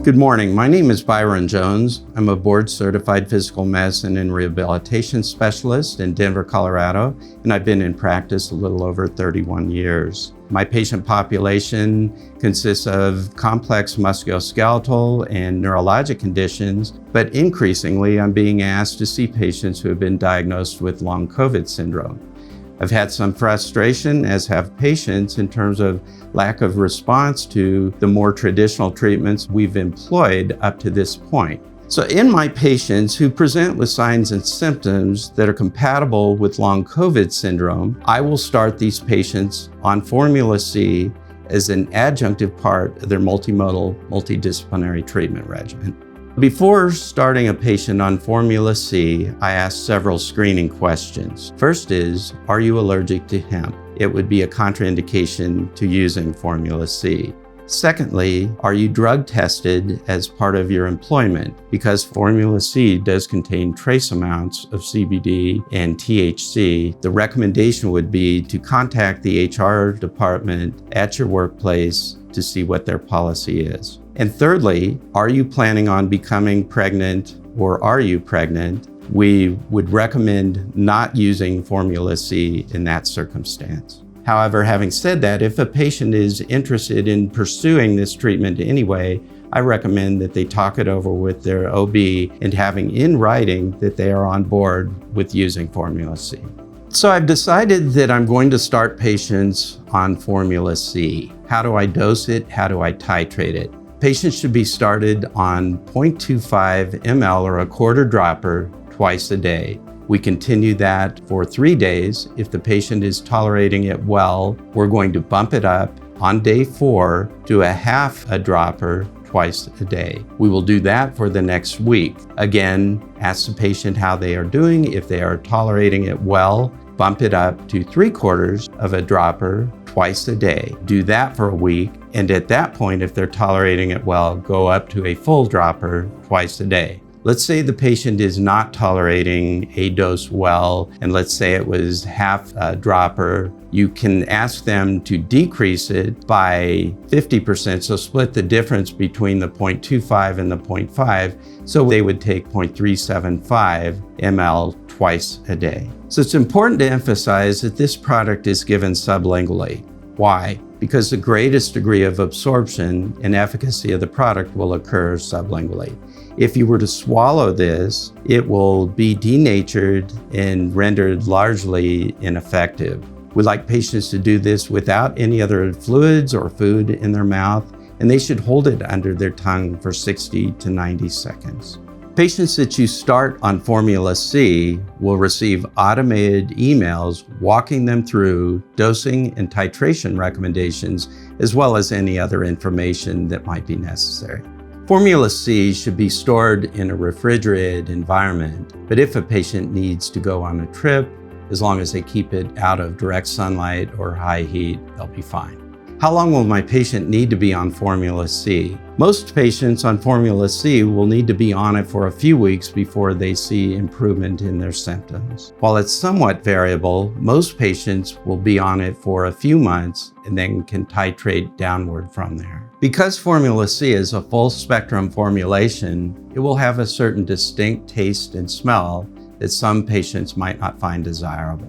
Good morning. My name is Byron Jones. I'm a board-certified physical medicine and rehabilitation specialist in Denver, Colorado, and I've been in practice a little over 31 years. My patient population consists of complex musculoskeletal and neurologic conditions, but increasingly I'm being asked to see patients who have been diagnosed with long COVID syndrome. I've had some frustration, as have patients, in terms of lack of response to the more traditional treatments we've employed up to this point. So in my patients who present with signs and symptoms that are compatible with long COVID syndrome, I will start these patients on Formula C as an adjunctive part of their multimodal, multidisciplinary treatment regimen. Before starting a patient on Formula C, I ask several screening questions. First is, are you allergic to hemp? It would be a contraindication to using Formula C. Secondly, are you drug tested as part of your employment? Because Formula C does contain trace amounts of CBD and THC, the recommendation would be to contact the HR department at your workplace to see what their policy is. And thirdly, are you planning on becoming pregnant, or are you pregnant? We would recommend not using Formula C in that circumstance. However, having said that, if a patient is interested in pursuing this treatment anyway, I recommend that they talk it over with their OB and having in writing that they are on board with using Formula C. So I've decided that I'm going to start patients on Formula C. How do I dose it? How do I titrate it? Patients should be started on 0.25 ml or a quarter dropper twice a day. We continue that for 3 days. If the patient is tolerating it well, we're going to bump it up on day 4 to a half a dropper twice a day. We will do that for the next week. Again, ask the patient how they are doing. If they are tolerating it well, bump it up to 3/4 of a dropper twice a day. Do that for a week, and at that point, if they're tolerating it well, go up to a full dropper twice a day. Let's say the patient is not tolerating a dose well, and let's say it was half a dropper. You can ask them to decrease it by 50%, so split the difference between the 0.25 and the 0.5, so they would take 0.375 ml twice a day. So it's important to emphasize that this product is given sublingually. Why? Because the greatest degree of absorption and efficacy of the product will occur sublingually. If you were to swallow this, it will be denatured and rendered largely ineffective. We like patients to do this without any other fluids or food in their mouth, and they should hold it under their tongue for 60 to 90 seconds. Patients that you start on Formula C will receive automated emails walking them through dosing and titration recommendations, as well as any other information that might be necessary. Formula C should be stored in a refrigerated environment, but if a patient needs to go on a trip, as long as they keep it out of direct sunlight or high heat, they'll be fine. How long will my patient need to be on Formula C? Most patients on Formula C will need to be on it for a few weeks before they see improvement in their symptoms. While it's somewhat variable, most patients will be on it for a few months and then can titrate downward from there. Because Formula C is a full spectrum formulation, it will have a certain distinct taste and smell that some patients might not find desirable.